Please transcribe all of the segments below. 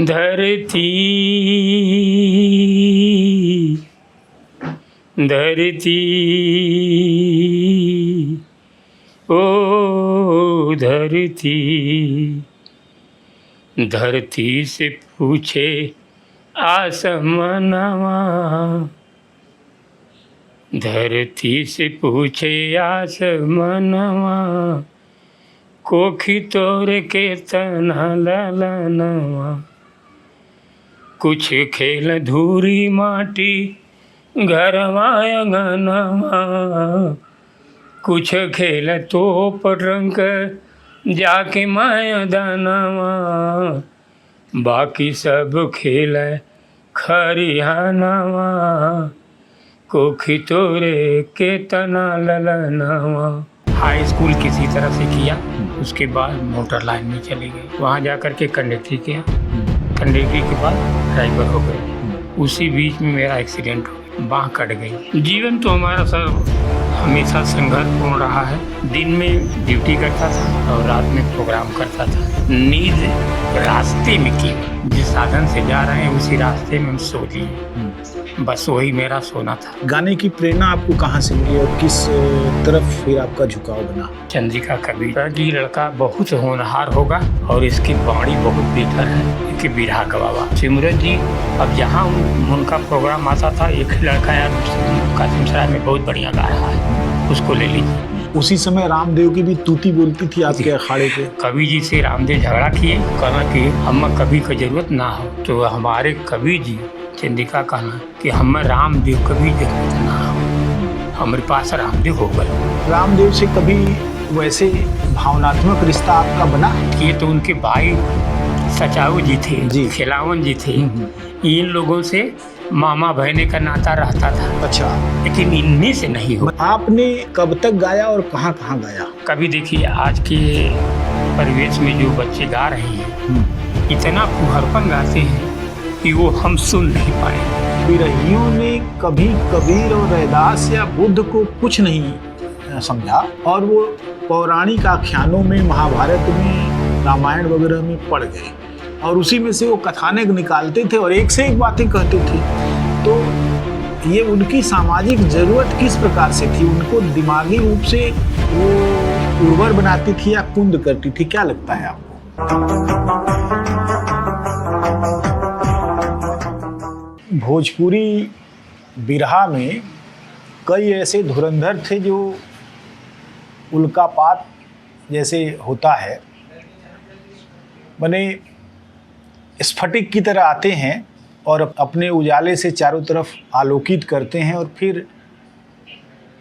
धरती धरती ओ धरती, धरती से पूछे आसमानवा, धरती से पूछे आसमानवा, कोखी तोर के तना ललनवा। कुछ खेल धूरी माटी घरवा अंगनवा, कुछ खेल तोप रंग जाके मैदानवा, बाकी सब खेल खरिहानवा, कोखी तोरे के तना ललनवा। हाई स्कूल किसी तरह से किया, उसके बाद मोटर लाइन में चले गए, वहाँ जा कर के कंडक्टरी किया, कंडक्टरी के बाद ड्राइवर हो गए। उसी बीच में मेरा एक्सीडेंट हो गया, बाँह कट गई। जीवन तो हमारा सर हमेशा संघर्षपूर्ण रहा है। दिन में ड्यूटी करता था और रात में प्रोग्राम करता था। नींद रास्ते में की, जिस साधन से जा रहे हैं उसी रास्ते में हम सो लिए, बस वही मेरा सोना था। गाने की प्रेरणा आपको कहाँ से मिली और किस तरफ फिर आपका झुकाव बना? चंद्रिका कबीर की लड़का बहुत होनहार होगा और इसकी बाणी बहुत बेहतर है कि बिरहा गवावा। सिमरन जी अब जहाँ उनका प्रोग्राम आता था, एक लड़का यार कासिम सराय में बहुत बढ़िया गा रहा है, उसको ले लीजिए। उसी समय रामदेव की भी तूती बोलती थी आपके अखाड़े पे। कवि जी से रामदेव झगड़ा किए, कहना कि हम कवि की जरूरत ना हो, तो हमारे कवि जी चंद्रिका कहना कि हम रामदेव कभी जरूरत ना हो, हमारे पास रामदेव हो गए। रामदेव से कभी वैसे भावनात्मक रिश्ता आपका बना? ये तो उनके भाई सचाऊ जी थे जी, खिलावन जी थे, इन लोगों से मामा बहने का नाता रहता था। अच्छा, लेकिन इनमें से नहीं हो। आपने कब तक गाया और कहाँ कहाँ गाया? कभी देखिए आज के परिवेश में जो बच्चे गा रहे हैं, इतना फुहरपन गाते हैं कि वो हम सुन नहीं पाए। बिरहियों ने कभी कबीर और रैदास या बुद्ध को कुछ नहीं समझा और वो पौराणिक आख्यानों में, महाभारत में, रामायण वगैरह में पड़ गए और उसी में से वो कथानक निकालते थे और एक से एक बातें कहते थे। तो ये उनकी सामाजिक जरूरत किस प्रकार से थी? उनको दिमागी रूप से वो उर्वर बनाती थी या कुंद करती थी? क्या लगता है आपको? भोजपुरी बिरहा में कई ऐसे धुरंधर थे जो उल्कापात जैसे होता है, माने स्फटिक की तरह आते हैं और अपने उजाले से चारों तरफ आलोकित करते हैं और फिर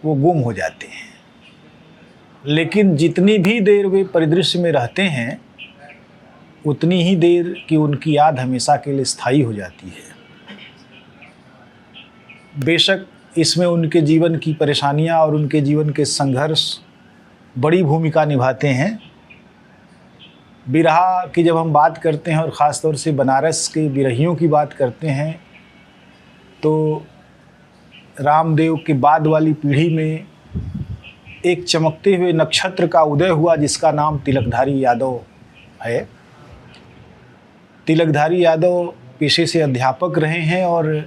वो गुम हो जाते हैं। लेकिन जितनी भी देर वे परिदृश्य में रहते हैं, उतनी ही देर की उनकी याद हमेशा के लिए स्थायी हो जाती है। बेशक इसमें उनके जीवन की परेशानियां और उनके जीवन के संघर्ष बड़ी भूमिका निभाते हैं। बिरहा की जब हम बात करते हैं और ख़ास तौर से बनारस के बिरहियों की बात करते हैं, तो रामदेव के बाद वाली पीढ़ी में एक चमकते हुए नक्षत्र का उदय हुआ जिसका नाम तिलकधारी यादव है। तिलकधारी यादव पेशे से अध्यापक रहे हैं और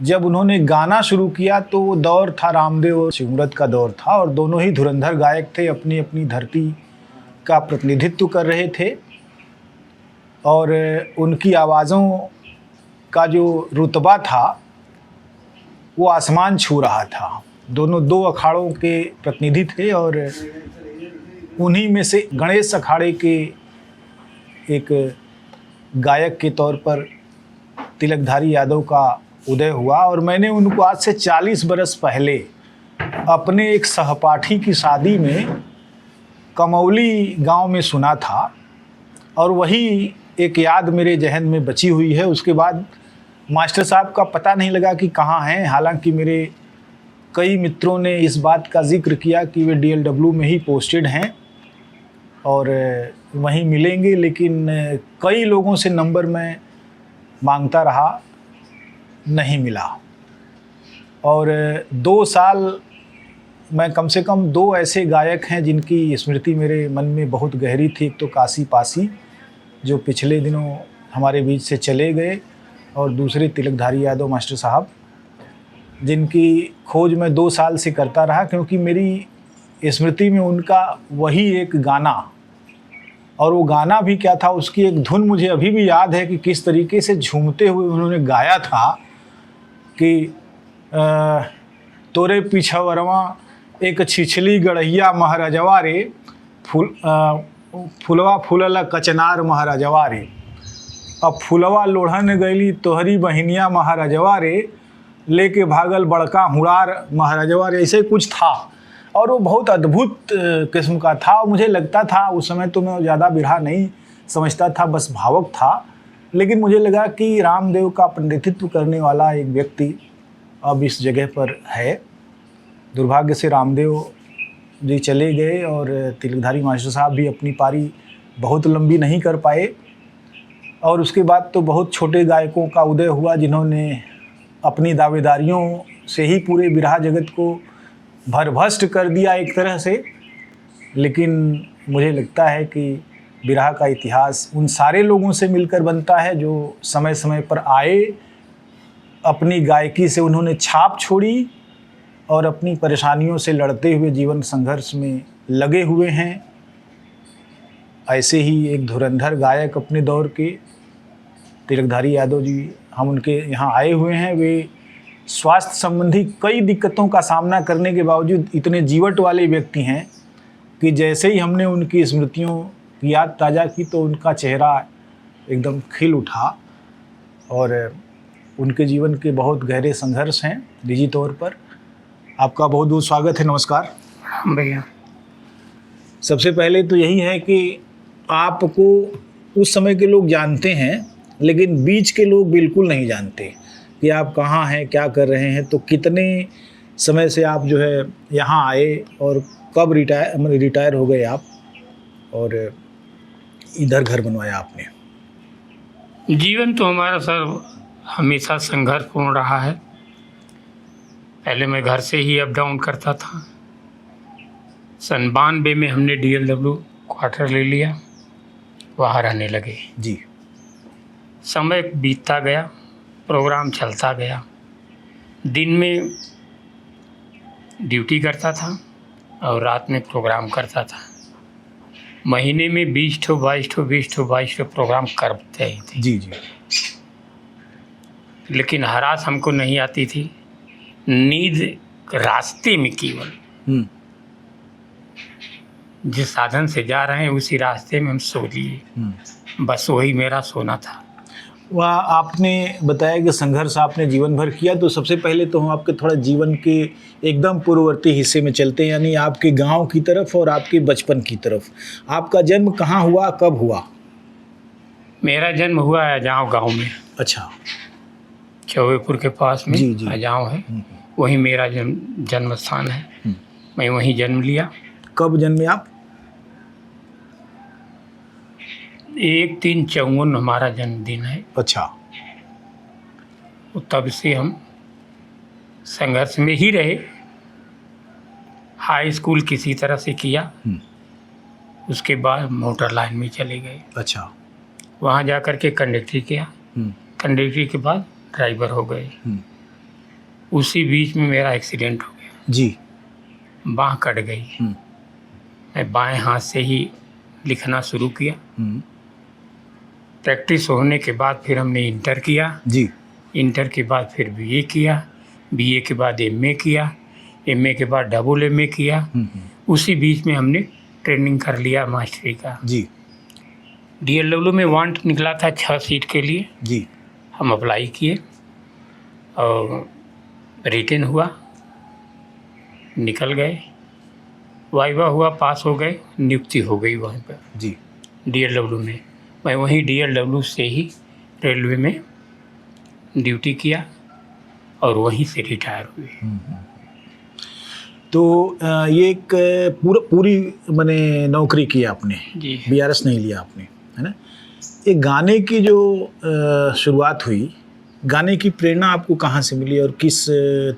जब उन्होंने गाना शुरू किया तो वो दौर था रामदेव और सिमरत का दौर था और दोनों ही धुरंधर गायक थे, अपनी अपनी धरती का प्रतिनिधित्व कर रहे थे और उनकी आवाज़ों का जो रुतबा था वो आसमान छू रहा था। दोनों दो अखाड़ों के प्रतिनिधि थे और उन्हीं में से गणेश अखाड़े के एक गायक के तौर पर तिलकधारी यादव का उदय हुआ और मैंने उनको आज से 40 बरस पहले अपने एक सहपाठी की शादी में कमौली गांव में सुना था और वही एक याद मेरे जहन में बची हुई है। उसके बाद मास्टर साहब का पता नहीं लगा कि कहाँ हैं, हालांकि मेरे कई मित्रों ने इस बात का जिक्र किया कि वे DLW में ही पोस्टेड हैं और वहीं मिलेंगे, लेकिन कई लोगों से नंबर मैं मांगता रहा, नहीं मिला। और 2 साल मैं कम से कम 2 ऐसे गायक हैं जिनकी स्मृति मेरे मन में बहुत गहरी थी। एक तो काशी पासी जो पिछले दिनों हमारे बीच से चले गए और दूसरे तिलकधारी यादव मास्टर साहब, जिनकी खोज मैं 2 साल से करता रहा, क्योंकि मेरी स्मृति में उनका वही एक गाना, और वो गाना भी क्या था, उसकी एक धुन मुझे अभी भी याद है कि किस तरीके से झूमते हुए उन्होंने गाया था कि तोरे पिछवरवा एक छिछली गढ़ैया महाराजवा रे, फुलवा फूलला कचनार महाराजवा रे, अब फुलवा लोढ़न गईली तोहरी बहिनिया महाराजवा रे, लेके भागल बड़का हुड़ार महाराजवा रे, ऐसे कुछ था। और वो बहुत अद्भुत किस्म का था। मुझे लगता था उस समय, तो मैं ज़्यादा बिरहा नहीं समझता था, बस भावुक था, लेकिन मुझे लगा कि रामदेव का पंडितित्व करने वाला एक व्यक्ति अब इस जगह पर है। दुर्भाग्य से रामदेव जी चले गए और तिलकधारी मास्टर साहब भी अपनी पारी बहुत लंबी नहीं कर पाए, और उसके बाद तो बहुत छोटे गायकों का उदय हुआ जिन्होंने अपनी दावेदारियों से ही पूरे बिरहा जगत को भरभस्ट कर दिया एक तरह से। लेकिन मुझे लगता है कि बिरहा का इतिहास उन सारे लोगों से मिलकर बनता है जो समय समय पर आए, अपनी गायकी से उन्होंने छाप छोड़ी और अपनी परेशानियों से लड़ते हुए जीवन संघर्ष में लगे हुए हैं। ऐसे ही एक धुरंधर गायक अपने दौर के तिलकधारी यादव जी, हम उनके यहाँ आए हुए हैं। वे स्वास्थ्य संबंधी कई दिक्कतों का सामना करने के बावजूद इतने जीवट वाले व्यक्ति हैं कि जैसे ही हमने उनकी स्मृतियों की याद ताज़ा की तो उनका चेहरा एकदम खिल उठा, और उनके जीवन के बहुत गहरे संघर्ष हैं निजी तौर पर। आपका बहुत बहुत स्वागत है, नमस्कार। भैया, सबसे पहले तो यही है कि आपको उस समय के लोग जानते हैं, लेकिन बीच के लोग बिल्कुल नहीं जानते कि आप कहाँ हैं, क्या कर रहे हैं। तो कितने समय से आप जो है यहाँ आए और कब रिटायर हो गए आप और इधर घर बनवाया आपने? जीवन तो हमारा सर हमेशा संघर्षपूर्ण रहा है। पहले मैं घर से ही अप डाउन करता था। 92 में हमने DLW क्वार्टर ले लिया, वहाँ रहने लगे जी। समय बीतता गया, प्रोग्राम चलता गया। दिन में ड्यूटी करता था और रात में प्रोग्राम करता था। महीने में 20 ठो 22 ठो प्रोग्राम करते ही थे। जी जी। लेकिन हरास हमको नहीं आती थी। नींद रास्ते में केवल, जिस साधन से जा रहे हैं उसी रास्ते में हम सो लिए, बस वही मेरा सोना था। वह आपने बताया कि संघर्ष आपने जीवन भर किया, तो सबसे पहले तो हम आपके थोड़ा जीवन के एकदम पूर्ववर्ती हिस्से में चलते हैं, यानी आपके गांव की तरफ और आपके बचपन की तरफ। आपका जन्म कहाँ हुआ, कब हुआ? मेरा जन्म हुआ है अजाव गांव में। अच्छा। चौबेपुर के पास में जी जी। अजाव है, वहीं मेरा जन्म स्थान है। मैं वहीं जन्म लिया। कब जन्मे आप? 1/3/54 हमारा जन्मदिन है। अच्छा। तो तब से हम संघर्ष में ही रहे। हाई स्कूल किसी तरह से किया, उसके बाद मोटर लाइन में चले गए। अच्छा। वहाँ जा कर के कंडक्टरी किया, कंडक्टरी के बाद ड्राइवर हो गए। उसी बीच में मेरा एक्सीडेंट हो गया जी। बाँह कट गई। मैं बाएं हाथ से ही लिखना शुरू किया। प्रैक्टिस होने के बाद फिर हमने इंटर किया जी। इंटर के बाद फिर BA किया, BA के बाद MA किया, MA के बाद MA किया। उसी बीच में हमने ट्रेनिंग कर लिया मास्टरी का जी। DLW में वांट निकला था 6 सीट के लिए जी। हम अप्लाई किए और रिटन हुआ, निकल गए, वाइवा हुआ, पास हो गए, नियुक्ति हो गई वहाँ पर जी। DLW में। मैं वहीं DLW से ही रेलवे में ड्यूटी किया और वहीं से रिटायर हुए। तो ये एक पूरी मैंने नौकरी की आपने जी। BRS नहीं लिया आपने, है ना? ये गाने की जो शुरुआत हुई, गाने की प्रेरणा आपको कहाँ से मिली और किस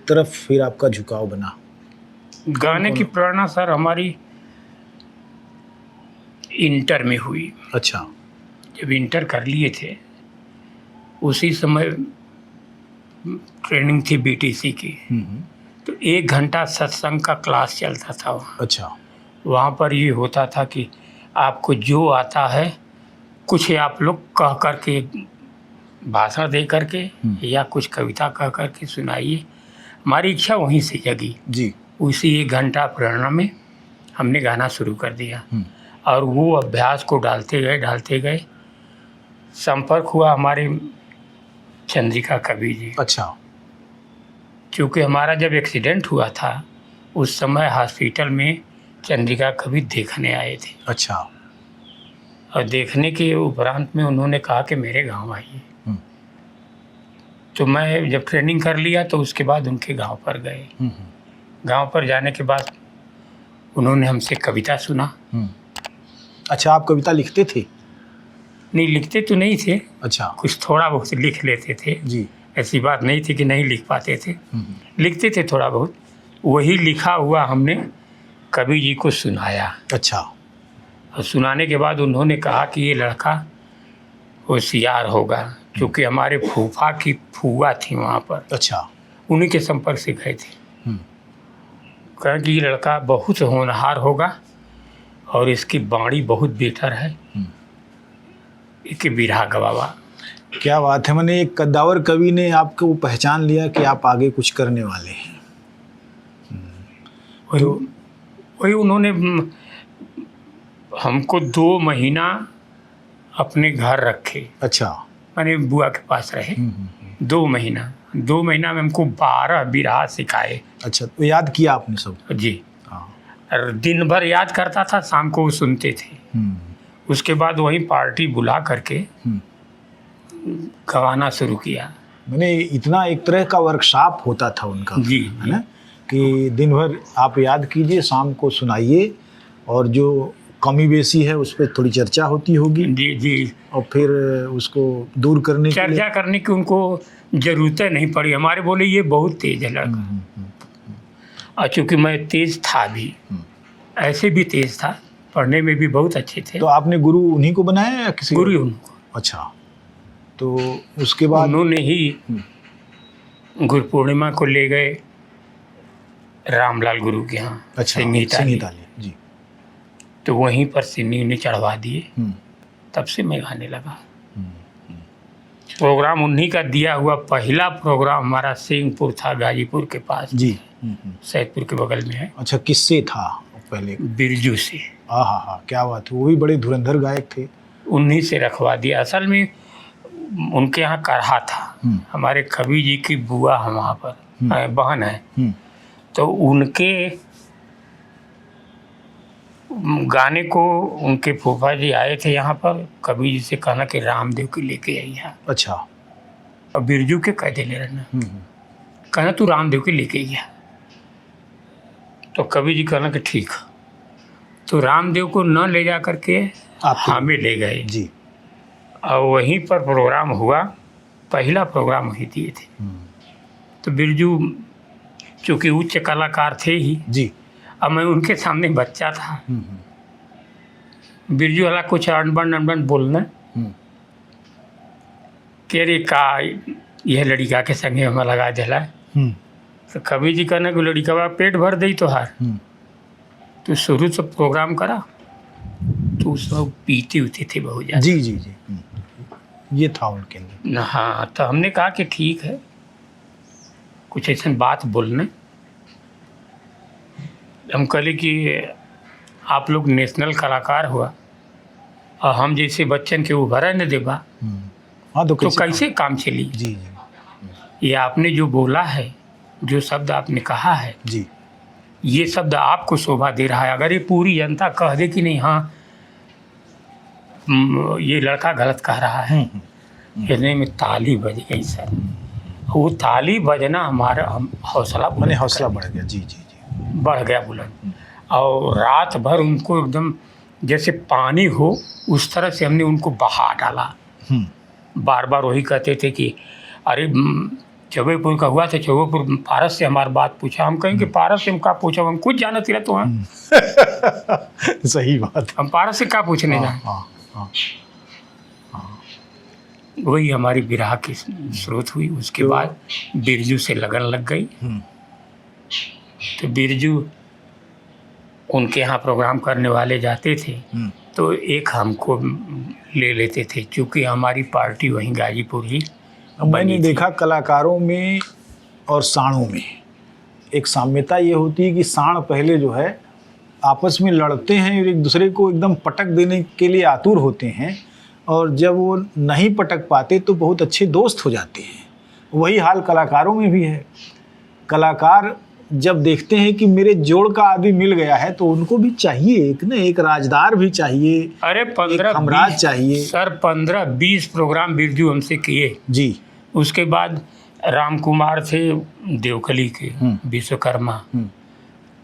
तरफ फिर आपका झुकाव बना? गाने की प्रेरणा सर हमारी इंटर में हुई। अच्छा। जब इंटर कर लिए थे उसी समय ट्रेनिंग थी बीटीसी की। तो 1 घंटा सत्संग का क्लास चलता था वहाँ। अच्छा। वहाँ पर ये होता था कि आपको जो आता है कुछ आप लोग कह कर के, भाषण दे करके या कुछ कविता कह कर के सुनाइए। हमारी इच्छा वहीं से जगी जी। उसी 1 घंटा प्रेरणा में हमने गाना शुरू कर दिया। और वो अभ्यास को डालते गए संपर्क हुआ हमारे चंद्रिका कवि जी। अच्छा। क्योंकि हमारा जब एक्सीडेंट हुआ था उस समय हॉस्पिटल में चंद्रिका कवि देखने आए थे। अच्छा। और देखने के उपरांत में उन्होंने कहा कि मेरे गांव आइए। तो मैं जब ट्रेनिंग कर लिया तो उसके बाद उनके गांव पर गए। गांव पर जाने के बाद उन्होंने हमसे कविता सुना। अच्छा, आप कविता लिखते थे? नहीं, लिखते तो नहीं थे। अच्छा। कुछ थोड़ा बहुत लिख लेते थे जी। ऐसी बात नहीं थी कि नहीं लिख पाते थे, लिखते थे थोड़ा बहुत। वही लिखा हुआ हमने कवि जी को सुनाया। अच्छा। और सुनाने के बाद उन्होंने कहा कि ये लड़का होशियार होगा, क्योंकि हमारे फूफा की फूआ थी वहाँ पर। अच्छा। उन्हीं के संपर्क से गए थे। कहा कि ये लड़का बहुत होनहार होगा और इसकी बाणी बहुत बेहतर है, इसकी बिरहा गवावा। क्या बात है। मैंने एक कद्दावर कवि ने आपको पहचान लिया कि आप आगे कुछ करने वाले हैं। वही उन्होंने हमको 2 महीना अपने घर रखे। अच्छा। मैंने बुआ के पास रहे 2 महीना। 2 महीना में हमको 12 बिरहा सिखाए। अच्छा, तो याद किया आपने सब? जी। और दिन भर याद करता था, शाम को वो सुनते थे। उसके बाद वही पार्टी बुला करके गवाना शुरू किया। मैंने इतना एक तरह का वर्कशॉप होता था उनका, जी, है ना, कि दिन भर आप याद कीजिए, शाम को सुनाइए, और जो कमी बेसी है उस पर थोड़ी चर्चा होती होगी। जी जी। और फिर उसको दूर करने के लिए चर्चा करने की उनको ज़रूरतें नहीं पड़ी। हमारे बोले ये बहुत तेज है लड़का। और चूँकि मैं तेज था भी, ऐसे भी तेज था, पढ़ने में भी बहुत अच्छे थे। तो आपने गुरु उन्हीं को बनाया या किसी? गुरु उनको। अच्छा। तो उसके बाद उन्होंने ही गुरु पूर्णिमा को ले गए रामलाल गुरु के यहाँ। अच्छा, सिंघी ताली जी। तो वहीं पर सिन्नी उन्हें चढ़वा दिए। तब से मैं गाने लगा। प्रोग्राम उन्हीं का दिया हुआ पहला प्रोग्राम हमारा सिंहपुर था, गाजीपुर के पास जी। सैदपुर के बगल में है। अच्छा, किससे था पहले? बिरजू से। हाँ, क्या बात है। वो भी बड़े धुरंधर गायक थे। उन्हीं से रखवा दिया। असल में उनके यहाँ करहा था। हमारे कवि जी की बुआ है वहाँ पर, बहन है। तो उनके गाने को उनके फूफा जी आए थे यहाँ पर, कवि जी से कहना कि रामदेव की लेके आई है। अच्छा। और बिरजू के कह देने रहना, कहना तू रामदेव की लेके आई है। तो कवि जी कहना कि ठीक। तो रामदेव को न ले जा करके हमें ले गए। जी। और वहीं पर प्रोग्राम हुआ, पहला प्रोग्राम वहीं दिए थे। तो बिरजू चूँकि उच्च कलाकार थे ही जी। अब मैं उनके सामने बच्चा था। बिरजू वाला कुछ अनबन बोलना कि अरे का यह लड़िका के संगे हमें लगा दिला। तो कवि जी कहना कि लड़िका पेट भर दई तो हार, तो शुरू से प्रोग्राम करा। तो उस वक्त पीते उते थे बहुत ज़्यादा। जी जी जी। ये था उनके अंदर। हाँ, तो हमने कहा कि ठीक है, कुछ ऐसा बात बोलने। हम कहले कि आप लोग नेशनल कलाकार हुआ और हम जैसे बच्चन के उभरा न देबा, हाँ, तो कैसे काम चली। जी जी। ये आपने जो बोला है, जो शब्द आपने कहा है जी, ये शब्द आपको शोभा दे रहा है। अगर ये पूरी जनता कह दे कि नहीं हाँ ये लड़का गलत कह रहा है, इतने में ताली बज गई सर। वो ताली बजना हमारा हौसला बढ़ गया। जी जी जी, बढ़ गया बुलंद। और रात भर उनको एकदम जैसे पानी हो उस तरह से हमने उनको बहा डाला। बार बार वही कहते थे कि अरे चौबेपुर का हुआ था, चौबेपुर पारस से हमारी बात पूछा। हम कहेंगे पारस से हम क्या पूछा, हम कुछ जाना तिरा तो हैं। सही बात। हम पारस से क्या पूछने जाए। वही हमारी विरह की स्रोत हुई। उसके तो- बाद बिरजू से लगन लग गई। तो बिरजू उनके यहाँ प्रोग्राम करने वाले जाते थे तो एक हमको ले लेते थे, क्योंकि हमारी पार्टी वहीं गाजीपुर ही मैंने बनी थी। देखा कलाकारों में और साणों में एक साम्यता ये होती है कि साण पहले जो है आपस में लड़ते हैं और एक दूसरे को एकदम पटक देने के लिए आतुर होते हैं, और जब वो नहीं पटक पाते तो बहुत अच्छे दोस्त हो जाते हैं। वही हाल कलाकारों में भी है। कलाकार जब देखते हैं कि मेरे जोड़ का आदमी मिल गया है तो उनको भी चाहिए एक राजदार भी चाहिए, अरे एक 15 हमराज 20 चाहिए। सर 15-20 प्रोग्राम बिरजू हमसे किए। जी। उसके बाद राम कुमार थे देवकली के, विश्वकर्मा,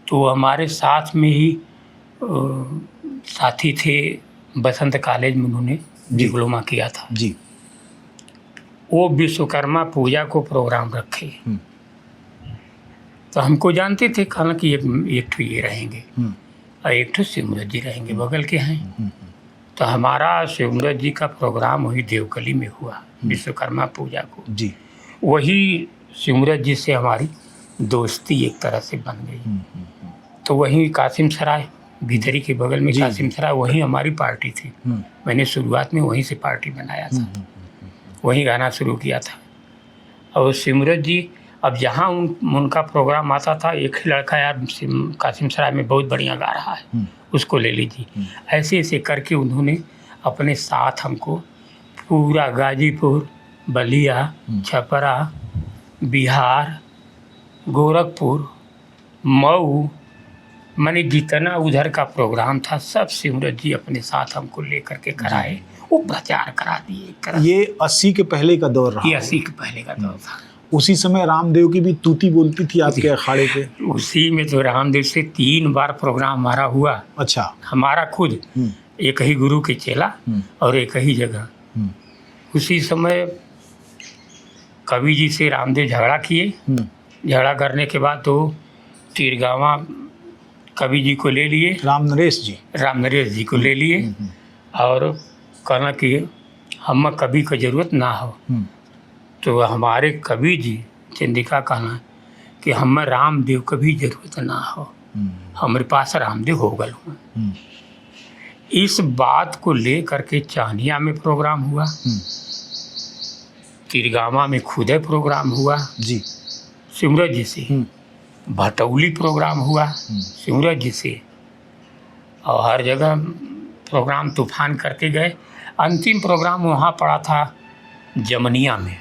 तो हमारे साथ में ही साथी थे। बसंत कॉलेज में उन्होंने डिप्लोमा किया था। जी। वो विश्वकर्मा पूजा को प्रोग्राम रखे, तो हमको जानते थे, कहा कि एक ठो ये रहेंगे और एक ठो सिमरत जी रहेंगे, बगल के हैं। तो हमारा सिमरत जी का प्रोग्राम वही देवकली में हुआ विश्वकर्मा पूजा को। जी। वही सिमरत जी से हमारी दोस्ती एक तरह से बन गई। तो वहीं कासिम सराय भीतरी के बगल में कासिम सराय, वहीं हमारी पार्टी थी। मैंने शुरुआत में वहीं से पार्टी बनाया था, वहीं गाना शुरू किया था। और सिमरत जी अब जहाँ उनका प्रोग्राम आता था, एक ही लड़का यार कासिम सराय में बहुत बढ़िया गा रहा है, उसको ले लीजिए। ऐसे ऐसे करके उन्होंने अपने साथ हमको पूरा गाजीपुर, बलिया, छपरा, बिहार, गोरखपुर, मऊ, माने जितना उधर का प्रोग्राम था सब सिमरत जी अपने साथ हमको लेकर के कराए। वो प्रचार करा दिए। ये 80 के पहले का दौर रहा। ये 80 के पहले का दौर था। उसी समय रामदेव की भी तूती बोलती थी आपके अखाड़े पे। उसी में तो रामदेव से 3 बार प्रोग्राम हमारा हुआ। अच्छा। हमारा खुद एक ही गुरु के चेला और एक ही जगह। उसी समय कवि जी से रामदेव झगड़ा किए। झगड़ा करने के बाद तो तिरगावा कवि जी को ले लिए, राम नरेश जी को ले लिए और कहना कि हम कवि को जरूरत ना हो। तो हमारे कवि जी चंदिका कहना कि हम रामदेव को भी जरूरत ना हो, हमारे पास रामदेव हो गल। इस बात को ले करके चानिया में प्रोग्राम हुआ, तिरगामा में खुदे प्रोग्राम हुआ जी सिमरत जी से, भटौली प्रोग्राम हुआ सिमरत जी से, और हर जगह प्रोग्राम तूफान करके गए। अंतिम प्रोग्राम वहाँ पड़ा था जमनिया में।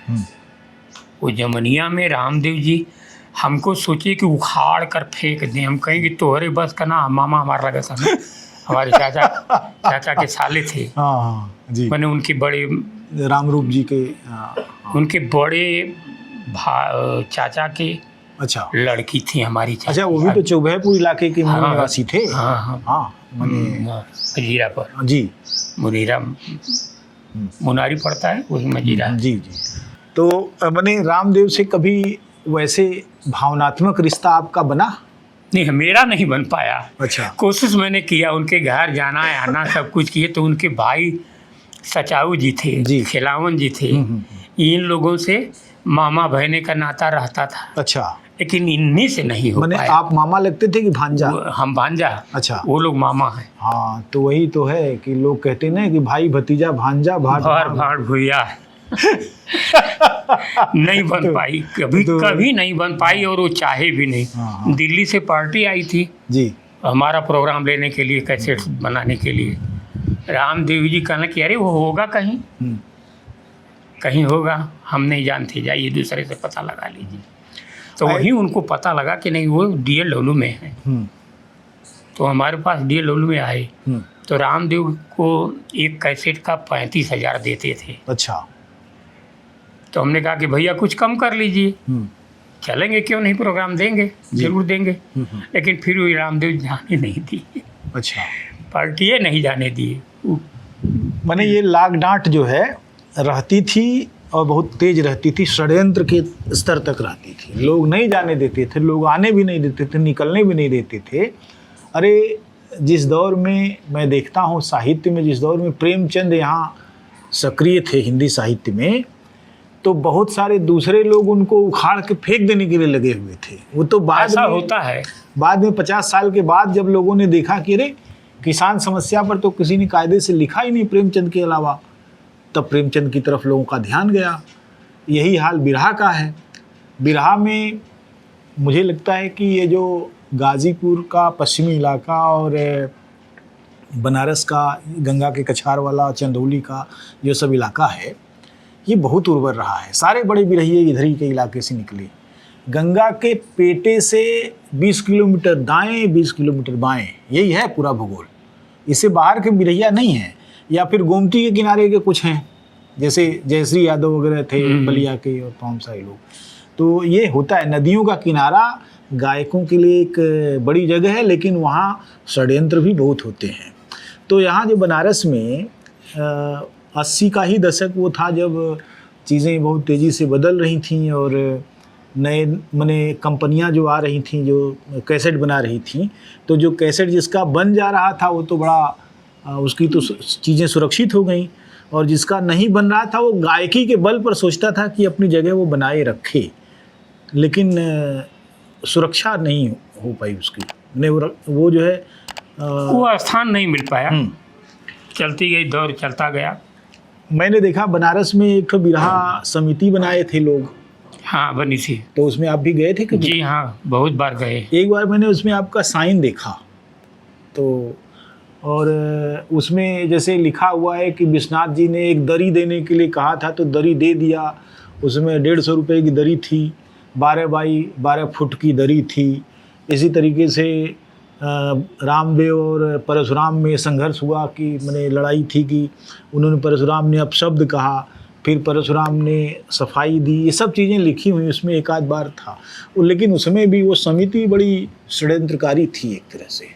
वो जमनिया में रामदेव जी हमको सोचे कि उखाड़ कर फेंक दें। हम कहें कि तोहरे बस का ना, मामा हमारा लगा था ना, हमारे चाचा के साले थे। जी। मैंने उनके बड़े रामरूप जी के उनके बड़े चाचा के अच्छा लड़की थी हमारी चाचा। अच्छा, वो भी तो चौबहपुर इलाके के मूल निवासी थे। मजीरा पर जी, मुनीरा मुनारी पड़ता है वही मजीरा। जी जी। तो मैंने रामदेव से कभी वैसे भावनात्मक रिश्ता आपका बना? नहीं, मेरा नहीं बन पाया। अच्छा। कोशिश मैंने किया, उनके घर जाना आना सब कुछ किए। तो उनके भाई सचाऊ जी थे, खिलावन जी थे, इन लोगों से मामा बहने का नाता रहता था। अच्छा। लेकिन इन्हीं से नहीं हो पाया। आप मामा लगते थे कि भांजा? हम भांजा। अच्छा। वो लोग मामा हैं। हाँ, तो वही तो है कि लोग कहते ना कि भाई भतीजा भांजा भाड़ भूया नहीं बन पाई, कभी नहीं बन पाई, और वो चाहे भी नहीं। दिल्ली से पार्टी आई थी जी हमारा प्रोग्राम लेने के लिए, कैसेट बनाने के लिए। रामदेव जी कहना कि अरे वो होगा कहीं होगा, हम नहीं जानते, जाइए दूसरे से पता लगा लीजिए। तो वहीं उनको पता लगा कि नहीं, वो DLW में है। तो हमारे पास DLW में आए। तो रामदेव को एक कैसेट का 35,000 देते थे। अच्छा। तो हमने कहा कि भैया कुछ कम कर लीजिए, चलेंगे क्यों नहीं, प्रोग्राम देंगे, जरूर देंगे। लेकिन फिर वो रामदेव जाने नहीं दिए। अच्छा। पार्टियाँ नहीं जाने दिए। माने ये लाग डांट जो है रहती थी और बहुत तेज रहती थी, षड्यंत्र के स्तर तक रहती थी। लोग नहीं जाने देते थे, लोग आने भी नहीं देते थे, निकलने भी नहीं देते थे। अरे जिस दौर में मैं देखता हूँ साहित्य में, जिस दौर में प्रेमचंद यहाँ सक्रिय थे हिंदी साहित्य में, तो बहुत सारे दूसरे लोग उनको उखाड़ के फेंक देने के लिए लगे हुए थे। वो तो बाद ऐसा में होता है। बाद में 50 साल के बाद जब लोगों ने देखा कि अरे किसान समस्या पर तो किसी ने कायदे से लिखा ही नहीं प्रेमचंद के अलावा, तब प्रेमचंद की तरफ लोगों का ध्यान गया। यही हाल बिरहा का है। बिरहा में मुझे लगता है कि ये जो गाज़ीपुर का पश्चिमी इलाका और बनारस का गंगा के कछार वाला चंदौली का जो सब इलाका है, ये बहुत उर्वर रहा है। सारे बड़े बिरहिए इधर ही के इलाके से निकले। गंगा के पेटे से 20 किलोमीटर दाएं 20 किलोमीटर बाएं, यही है पूरा भूगोल। इससे बाहर के बिरहिया नहीं है। या फिर गोमती के किनारे के कुछ हैं, जैसे जयश्री यादव वगैरह थे बलिया के और तमाम सारे लोग। तो ये होता है, नदियों का किनारा गायकों के लिए एक बड़ी जगह है, लेकिन वहाँ षड्यंत्र भी बहुत होते हैं। तो यहाँ जो बनारस में 80 का ही दशक वो था जब चीज़ें बहुत तेज़ी से बदल रही थीं और नए मने कंपनियां जो आ रही थीं जो कैसेट बना रही थीं, तो जो कैसेट जिसका बन जा रहा था वो तो बड़ा उसकी तो चीज़ें सुरक्षित हो गई, और जिसका नहीं बन रहा था वो गायकी के बल पर सोचता था कि अपनी जगह वो बनाए रखे, लेकिन सुरक्षा नहीं हो पाई उसकी। ने वो जो है वो स्थान नहीं मिल पाया। चलती गई, दौर चलता गया। मैंने देखा बनारस में एक बिरहा समिति बनाए थे लोग। हाँ, बनी थी। तो उसमें आप भी गए थे कभी? जी हाँ, बहुत बार गए। एक बार मैंने उसमें आपका साइन देखा, तो और उसमें जैसे लिखा हुआ है कि विश्वनाथ जी ने एक दरी देने के लिए कहा था, तो दरी दे दिया। उसमें 150 रुपये की दरी थी, 12 बाई 12 फुट की दरी थी। इसी तरीके से रामदेव और परशुराम में संघर्ष हुआ कि मैंने लड़ाई थी कि उन्होंने परशुराम ने अपशब्द कहा, फिर परशुराम ने सफाई दी। ये सब चीज़ें लिखी हुई उसमें एक आध बार था। लेकिन उसमें भी वो समिति बड़ी षड्यंत्रकारी थी एक तरह से,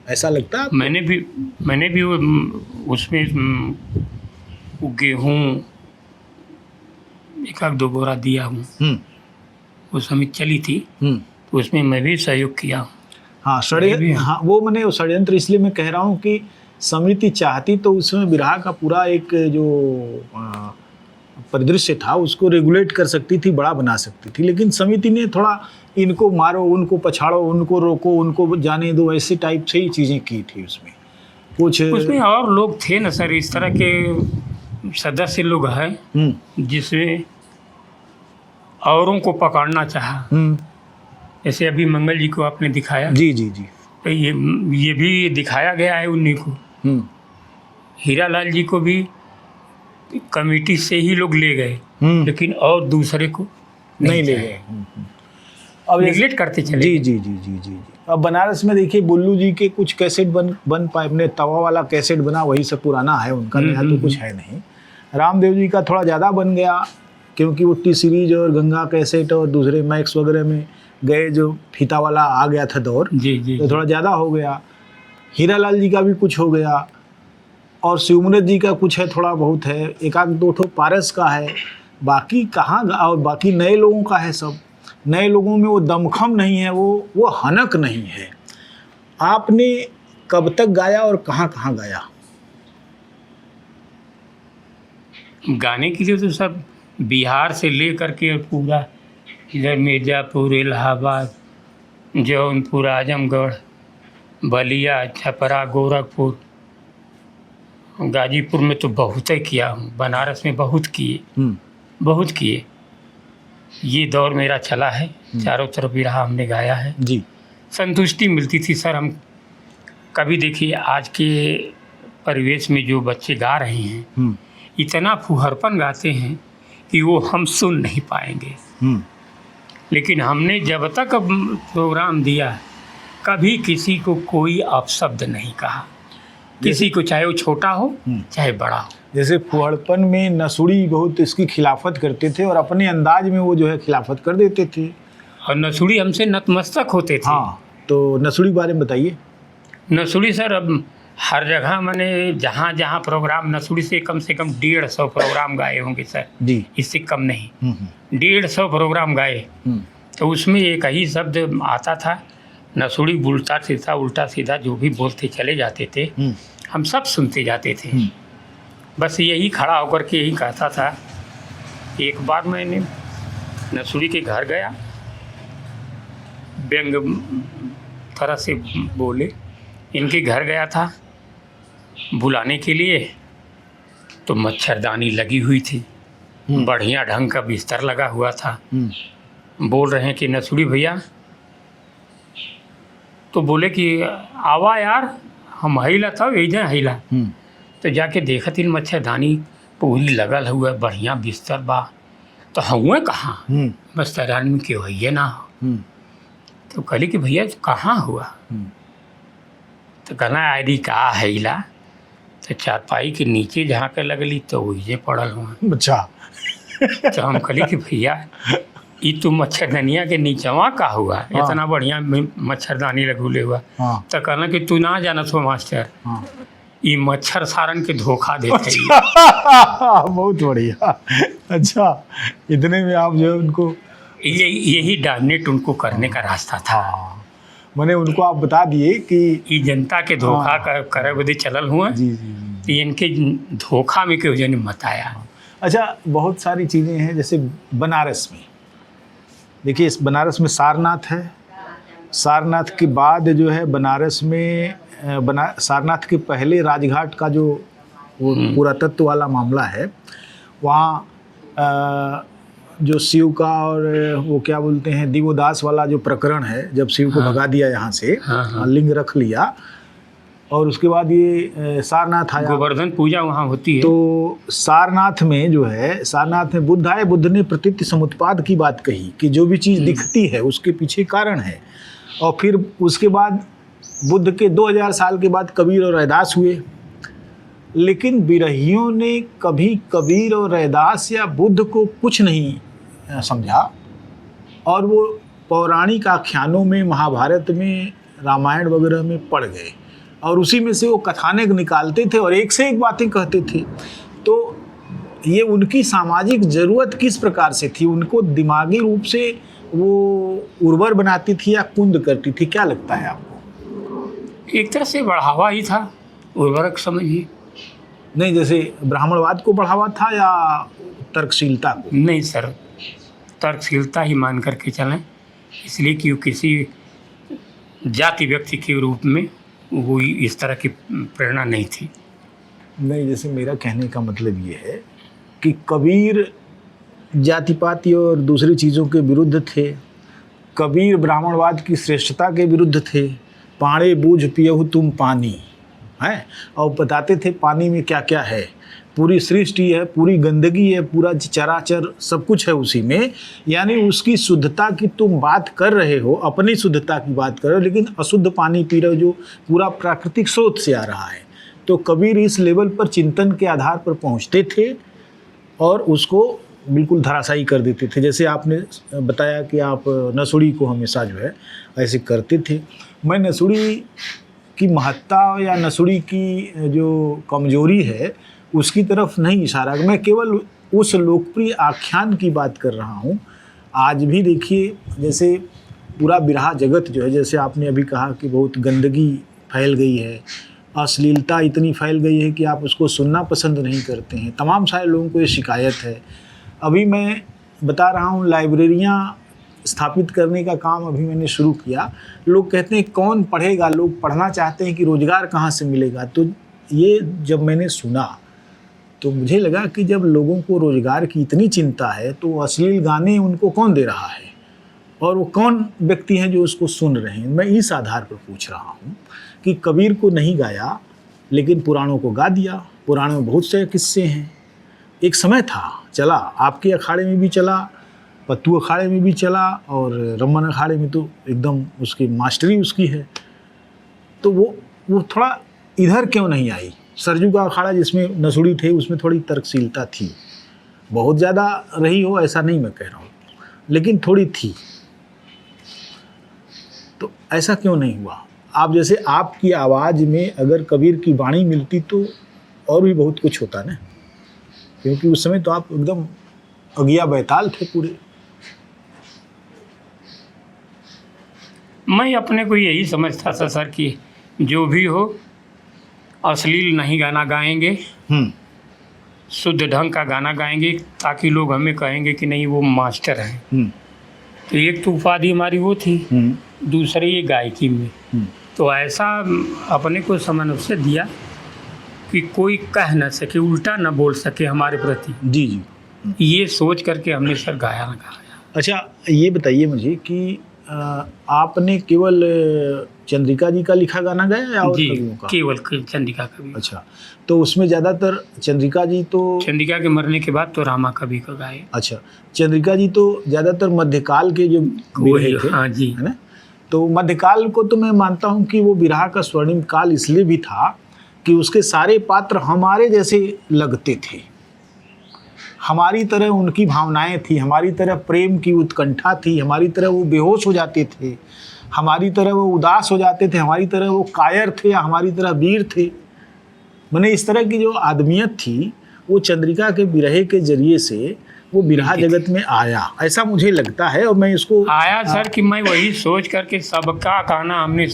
ऐसा लगता है। मैंने भी वो उसमें गेहूँ एक आध 2 बोरा दिया हूँ। वो समिति चली थी, तो उसमें मैं भी सहयोग किया हूँ। हाँ, षड्यंत्र। हाँ, वो मैंने षड्यंत्र इसलिए मैं कह रहा हूँ कि समिति चाहती तो उसमें बिरहा का पूरा एक जो परिदृश्य था उसको रेगुलेट कर सकती थी, बड़ा बना सकती थी, लेकिन समिति ने थोड़ा इनको मारो, उनको पछाड़ो, उनको रोको, उनको जाने दो, ऐसे टाइप से ही चीज़ें की थी उसमें। कुछ उसमें और लोग थे ना सर, इस तरह के सदस्य लोग हैं जिसमें औरों को पकड़ना चाहा। जैसे अभी मंगल जी को आपने दिखाया। जी जी जी। तो ये भी दिखाया गया है उन्हीं को। हीरालाल जी को भी कमेटी से ही लोग ले गए, लेकिन और दूसरे को नहीं ले गए। अब निगलेक्ट करते चले। जी जी जी जी जी। अब बनारस में देखिए बुल्लू जी के कुछ कैसेट बन पाए। अपने तवा वाला कैसेट बना, वही सब पुराना है उनका, नया तो कुछ है नहीं। रामदेव जी का थोड़ा ज़्यादा बन गया, क्योंकि वो टी सीरीज और गंगा कैसेट और दूसरे मैक्स वगैरह में गए, जो फीता वाला आ गया था दौर। जी जी। तो थोड़ा ज़्यादा हो गया। हीरालाल जी का भी कुछ हो गया, और शिवमूरत जी का कुछ है, थोड़ा बहुत है, एक आध 2 ठो पारस का है, बाकी कहाँ। और बाकी नए लोगों का है। सब नए लोगों में वो दमखम नहीं है, वो हनक नहीं है। आपने कब तक गाया और कहाँ कहाँ गाया? गाने के लिए तो सब बिहार से ले करके पूरा इधर मिर्ज़ापुर, इलाहाबाद, जौनपुर, आजमगढ़, बलिया, छपरा, गोरखपुर, गाजीपुर में तो बहुत ही किया हूँ। बनारस में बहुत किए। ये दौर मेरा चला है, चारों तरफ बिरहा हमने गाया है जी। संतुष्टि मिलती थी सर। हम कभी देखिए आज के परिवेश में जो बच्चे गा रहे हैं, इतना फुहरपन गाते हैं कि वो हम सुन नहीं पाएंगे। लेकिन हमने जब तक प्रोग्राम दिया, कभी किसी को कोई अपशब्द नहीं कहा, किसी को, चाहे वो छोटा हो चाहे बड़ा हो। जैसे फुहड़पन में नसुड़ी बहुत इसकी खिलाफत करते थे, और अपने अंदाज में वो जो है खिलाफत कर देते थे, और नसुड़ी हमसे नतमस्तक होते थे। हाँ, तो नसुड़ी बारे में बताइए। नसुड़ी सर, अब हर जगह मैंने जहाँ जहाँ प्रोग्राम, नसुड़ी से कम 150 प्रोग्राम गाए होंगे सर जी, इससे कम नहीं। 150 प्रोग्राम गाए, तो उसमें एक ही शब्द आता था नसुड़ी। उल्टा सीधा जो भी बोलते चले जाते थे, हम सब सुनते जाते थे। बस यही खड़ा होकर के यही कहता था कि एक बार मैंने नसुड़ी के घर गया, व्यंग तरह से बोले, इनके घर गया था बुलाने के लिए, तो मच्छरदानी लगी हुई थी, बढ़िया ढंग का बिस्तर लगा हुआ था। बोल रहे हैं कि नसुड़ी भैया, तो बोले कि आवा यार, हम हिला था वही हिला। तो जाके देखा तीन मच्छरदानी पूरी लगल हुआ, बढ़िया बिस्तर बा, तो हुए कहाँ, बस तैरानी में क्यों है ना हो। तो कहली कि भैया कहाँ हुआ, तो कहना आयरी का हिला, तो चारपाई के नीचे जहाँ के लगली तो वही पड़ल हुआ। अच्छा। तो हम कहली कि भैया ये तो मच्छरदानिया के नीचवा का हुआ, इतना बढ़िया मच्छरदानी लगुले हुआ। तो कहना कि तू ना जाना तो मास्टर, ये मच्छर सारन के धोखा देते हैं। बहुत बढ़िया। अच्छा, इतने में आप जो है उनको यही डायनेट उनको करने का रास्ता था। मैंने उनको आप बता दिए कि ये जनता के धोखा करे बदे चलल हुआ। जी जी। इनके धोखा में क्यों जन मत आया। अच्छा, बहुत सारी चीज़ें हैं, जैसे बनारस में देखिए, इस बनारस में सारनाथ है। सारनाथ के बाद जो है बनारस में सारनाथ के पहले राजघाट का जो वो पुरातत्व वाला मामला है, वहाँ जो शिव का और वो क्या बोलते हैं दिवोदास वाला जो प्रकरण है, जब शिव को भगा दिया यहाँ से, लिंग रख लिया, और उसके बाद ये सारनाथ आया, गोवर्धन पूजा वहाँ होती है। तो सारनाथ में जो है, सारनाथ में बुद्ध आए, बुद्ध ने प्रतीति समुत्पाद की बात कही कि जो भी चीज़ दिखती है उसके पीछे कारण है। और फिर उसके बाद बुद्ध के 2000 साल के बाद कबीर और रैदास हुए, लेकिन बिरहियों ने कभी कबीर और रैदास या बुद्ध को कुछ नहीं समझा, और वो पौराणिक आख्यानों में, महाभारत में, रामायण वगैरह में पड़ गए, और उसी में से वो कथानक निकालते थे और एक से एक बातें कहते थे। तो ये उनकी सामाजिक ज़रूरत किस प्रकार से थी, उनको दिमागी रूप से वो उर्वर बनाती थी या कुंद करती थी, क्या लगता है आपको? एक तरह से बढ़ावा ही था, उर्वरक समझिए। नहीं, जैसे ब्राह्मणवाद को बढ़ावा था या तर्कशीलता को? नहीं सर, तर्कशीलता ही मान करके चलें, इसलिए कि किसी जाति व्यक्ति के रूप में वो इस तरह की प्रेरणा नहीं थी। नहीं, जैसे मेरा कहने का मतलब ये है कि कबीर जाति पाति और दूसरी चीज़ों के विरुद्ध थे, कबीर ब्राह्मणवाद की श्रेष्ठता के विरुद्ध थे, पाणे बूझ पियहु तुम पानी है, और बताते थे पानी में क्या क्या है, पूरी सृष्टि है, पूरी गंदगी है, पूरा चराचर सब कुछ है उसी में, यानी उसकी शुद्धता की तुम बात कर रहे हो, अपनी शुद्धता की बात कर रहे हो, लेकिन अशुद्ध पानी पी रहे हो जो पूरा प्राकृतिक स्रोत से आ रहा है। तो कबीर इस लेवल पर चिंतन के आधार पर पहुंचते थे और उसको बिल्कुल धराशायी कर देते थे। जैसे आपने बताया कि आप नसुड़ी को हमेशा जो है ऐसे करते थे, मैं नसुड़ी की महत्ता या नसुड़ी की जो कमजोरी है उसकी तरफ नहीं इशारा, मैं केवल उस लोकप्रिय आख्यान की बात कर रहा हूँ। आज भी देखिए, जैसे पूरा बिरहा जगत जो है, जैसे आपने अभी कहा कि बहुत गंदगी फैल गई है, अश्लीलता इतनी फैल गई है कि आप उसको सुनना पसंद नहीं करते हैं, तमाम सारे लोगों को ये शिकायत है। अभी मैं बता रहा हूँ, लाइब्रेरियाँ स्थापित करने का काम अभी मैंने शुरू किया। लोग कहते हैं कौन पढ़ेगा, लोग पढ़ना चाहते हैं कि रोज़गार कहाँ से मिलेगा। तो ये जब मैंने सुना तो मुझे लगा कि जब लोगों को रोज़गार की इतनी चिंता है तो अश्लील गाने उनको कौन दे रहा है और वो कौन व्यक्ति हैं जो उसको सुन रहे हैं। मैं इस आधार पर पूछ रहा हूँ कि कबीर को नहीं गाया लेकिन पुराणों को गा दिया। पुराणों में बहुत से किस्से हैं, एक समय था चला, आपके अखाड़े में भी चला, पत्तू अखाड़े में भी चला, और रमन अखाड़े में तो एकदम उसकी मास्टरी उसकी है। तो वो थोड़ा इधर क्यों नहीं आई? सरजू का अखाड़ा जिसमें नसुड़ी थे उसमें थोड़ी तर्कशीलता थी, बहुत ज़्यादा रही हो ऐसा नहीं मैं कह रहा हूँ, लेकिन थोड़ी थी। तो ऐसा क्यों नहीं हुआ? आप जैसे आपकी आवाज़ में अगर कबीर की वाणी मिलती तो और भी बहुत कुछ होता ना, क्योंकि उस समय तो आप एकदम अगिया बैताल थे पूरे। मैं अपने को यही समझता था सर कि जो भी हो अश्लील नहीं गाना गाएंगे, शुद्ध ढंग का गाना गाएंगे ताकि लोग हमें कहेंगे कि नहीं वो मास्टर हैं। तो एक तो उपाधि हमारी वो थी, दूसरी ये गायकी में। तो ऐसा अपने को समन्वय दिया कि कोई कह न सके, उल्टा न बोल सके हमारे प्रति। जी जी। ये सोच करके हमने सर गाया। अच्छा, ये बताइए मुझे कि आपने केवल चंद्रिका जी का लिखा गाना गाया या और जी, कवियों का? केवल चंद्रिका कवि। अच्छा, तो उसमें ज़्यादातर चंद्रिका जी तो चंद्रिका के मरने के बाद तो रामा कवि को गाए। अच्छा, चंद्रिका जी तो ज़्यादातर मध्यकाल के जो बिरहे थे, हाँ जी, है ना? तो मध्यकाल को तो मैं मानता हूँ कि वो बिरहा का स्वर्णिम काल इसलिए भी था कि उसके सारे पात्र हमारे जैसे लगते थे, हमारी तरह उनकी भावनाएं थी, हमारी तरह प्रेम की उत्कंठा थी, हमारी तरह वो बेहोश हो जाते थे, हमारी तरह वो उदास हो जाते थे, हमारी तरह वो कायर थे या हमारी तरह वीर थे। मैंने इस तरह की जो आदमियत थी वो चंद्रिका के बिरहे के जरिए से वो बिरहा जगत में आया, ऐसा मुझे लगता है। और मैं इसको आया सर कि मैं वही सोच करके सबका गाना हमने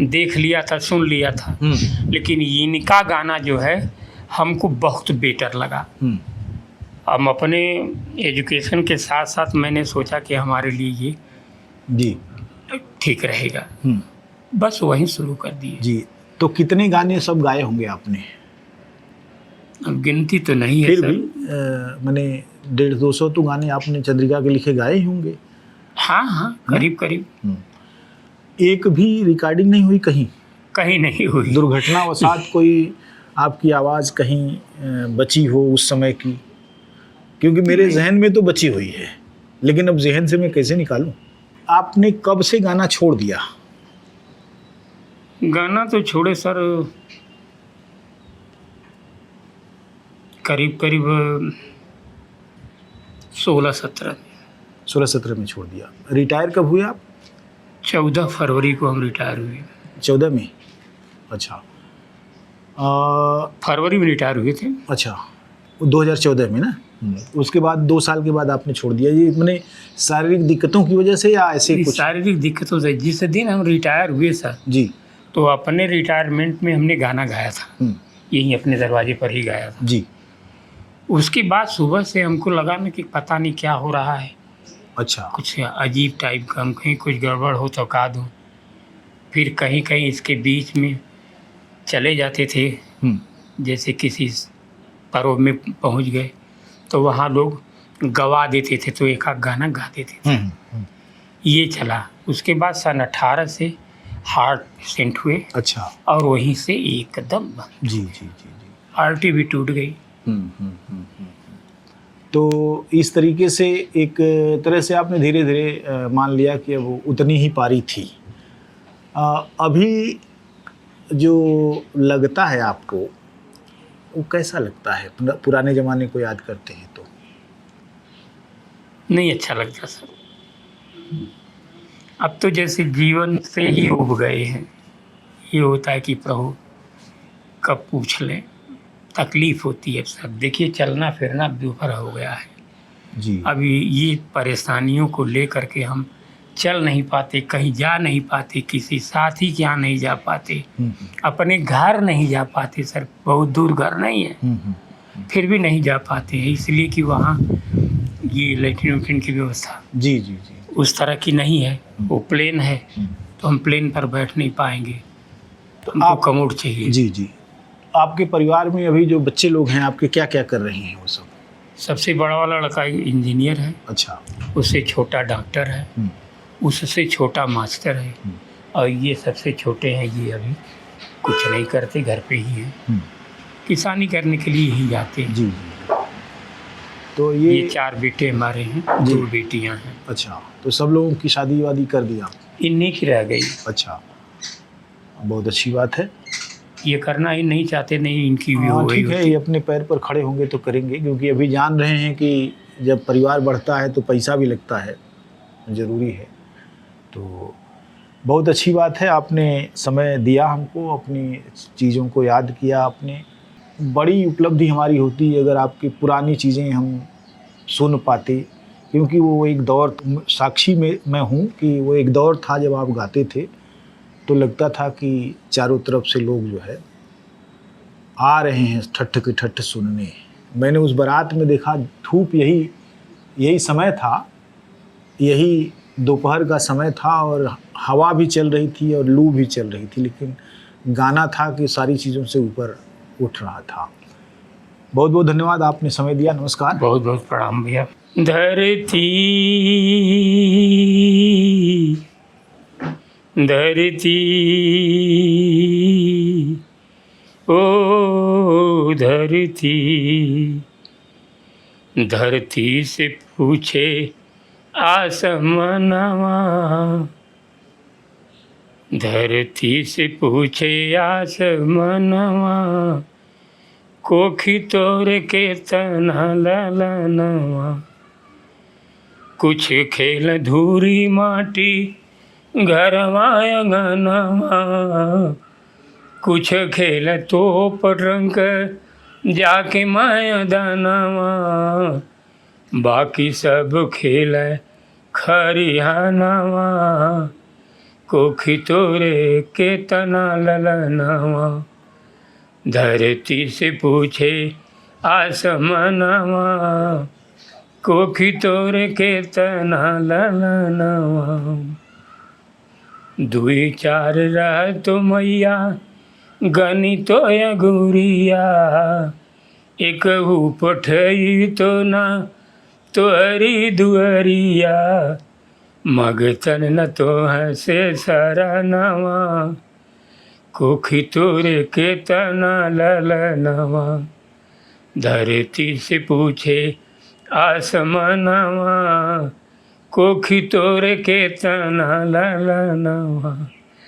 देख लिया था, सुन लिया था, लेकिन इनका गाना जो है हमको बहुत बेटर लगा। हम अपने एजुकेशन के साथ साथ मैंने सोचा कि हमारे लिए ये जी ठीक रहेगा, बस वहीं शुरू कर दिए। जी। तो कितने गाने सब गाए होंगे आपने? अब गिनती तो नहीं है फिर सर। भी मैंने 150-200 तो गाने आपने चंद्रिका के लिखे गाए ही होंगे। हाँ हाँ, करीब करीब। एक भी रिकॉर्डिंग नहीं हुई कहीं? कहीं नहीं हुई। दुर्घटनावशात कोई आपकी आवाज़ कहीं बची हो उस समय की? क्योंकि मेरे जहन में तो बची हुई है, लेकिन अब जहन से मैं कैसे निकालूं? आपने कब से गाना छोड़ दिया? गाना तो छोड़े सर करीब करीब 16-17 में छोड़ दिया। रिटायर कब हुए आप? 14 फरवरी को हम रिटायर हुए। 14 में? अच्छा। फरवरी में रिटायर हुए थे। अच्छा, 2014 में ना? उसके बाद 2 साल के बाद आपने छोड़ दिया। ये मैंने शारीरिक दिक्कतों की वजह से या ऐसे कुछ? शारीरिक दिक्कतों से। जिस दिन हम रिटायर हुए सर जी, तो अपने रिटायरमेंट में हमने गाना गाया था, यही अपने दरवाजे पर ही गाया था जी। उसके बाद सुबह से हमको लगा ना कि पता नहीं क्या हो रहा है। अच्छा। कुछ अजीब टाइप का, हम कहीं कुछ गड़बड़ हो तो का दूँ। फिर कहीं कहीं इसके बीच में चले जाते थे, जैसे किसी पर्व में पहुंच गए तो वहाँ लोग गवा देते थे तो एक आध गाना गा देते थे। ये चला। उसके बाद सन 18 से हार्ट पेशेंट हुए। अच्छा। और वहीं से एकदम जी जी जी जी। आर्टरी भी टूट गई। तो इस तरीके से एक तरह से आपने धीरे धीरे मान लिया कि अब उतनी ही पारी थी। अभी जो लगता है आपको वो कैसा लगता है? पुराने ज़माने को याद करते हैं तो? नहीं अच्छा लगता सर। अब तो जैसे जीवन से ही उब गए हैं। ये होता है कि प्रभु कब पूछ लें, तकलीफ़ होती है सब। देखिए चलना फिरना दूभर हो गया है जी। अभी ये परेशानियों को लेकर के हम चल नहीं पाते, कहीं जा नहीं पाते, किसी साथी के यहाँ नहीं जा पाते, अपने घर नहीं जा पाते सर। बहुत दूर घर नहीं है, फिर भी नहीं जा पाते हैं इसलिए कि वहाँ ये लैट्रिन वैट्रिन की व्यवस्था जी जी जी उस तरह की नहीं है। वो प्लेन है तो हम प्लेन पर बैठ नहीं पाएंगे, तो हमको कमोड चाहिए। जी जी। आपके परिवार में अभी जो बच्चे लोग हैं आपके क्या क्या कर रहे हैं वो सब? सबसे बड़ा वाला लड़का इंजीनियर है। अच्छा। उससे छोटा डॉक्टर है, उससे छोटा मास्टर है, और ये सबसे छोटे हैं। ये अभी कुछ नहीं करते, घर पे ही हैं। किसानी करने के लिए ही जाते हैं। जी। तो ये 4 बेटे हमारे हैं, 2 बेटियां हैं। अच्छा, तो सब लोगों की शादी वादी कर दिया? इन्हीं की रह गई। अच्छा, बहुत अच्छी बात है। ये करना ही नहीं चाहते, नहीं इनकी भी हो गई। ठीक है, ये अपने पैर पर खड़े होंगे तो करेंगे, क्योंकि अभी जान रहे हैं कि जब परिवार बढ़ता है तो पैसा भी लगता है, ज़रूरी है। तो बहुत अच्छी बात है, आपने समय दिया हमको, अपनी चीज़ों को याद किया आपने। बड़ी उपलब्धि हमारी होती अगर आपकी पुरानी चीज़ें हम सुन पाते, क्योंकि वो एक दौर, साक्षी में मैं हूँ कि वो एक दौर था जब आप गाते थे तो लगता था कि चारों तरफ से लोग जो है आ रहे हैं ठट्ठ की ठट्ठ सुनने, मैंने उस बारात में देखा धूप यही समय था, यही दोपहर का समय था और हवा भी चल रही थी और लू भी चल रही थी, लेकिन गाना था कि सारी चीज़ों से ऊपर उठ रहा था। बहुत बहुत धन्यवाद, आपने समय दिया। नमस्कार। बहुत बहुत प्रणाम भैया। धरती धरती ओ धरती, धरती से पूछे आसमानवा, धरती से पूछे आसमानवा, कोखी तोर के तना ललनवा। कुछ खेल धूरी माटी घरवा अंगनवा, कुछ खेल तोप रंग जाके मैदानवा, बाकी सब खेल खरिहानवा, कोखी तोरे के तना ललनवा। धरती से पूछे आसमानवा, कोखी तोरे के तना ललनवा। दुई चार रह तो मैया गनी तो अगुरिया, एक पठई तो ना तोहरी दुअरिया, मगतन न तो हसे सरनवा, कोखी तोरे के तना ललनवा। धरती से पूछे आसमानवा, कोखी तोरे के तना ललनवा।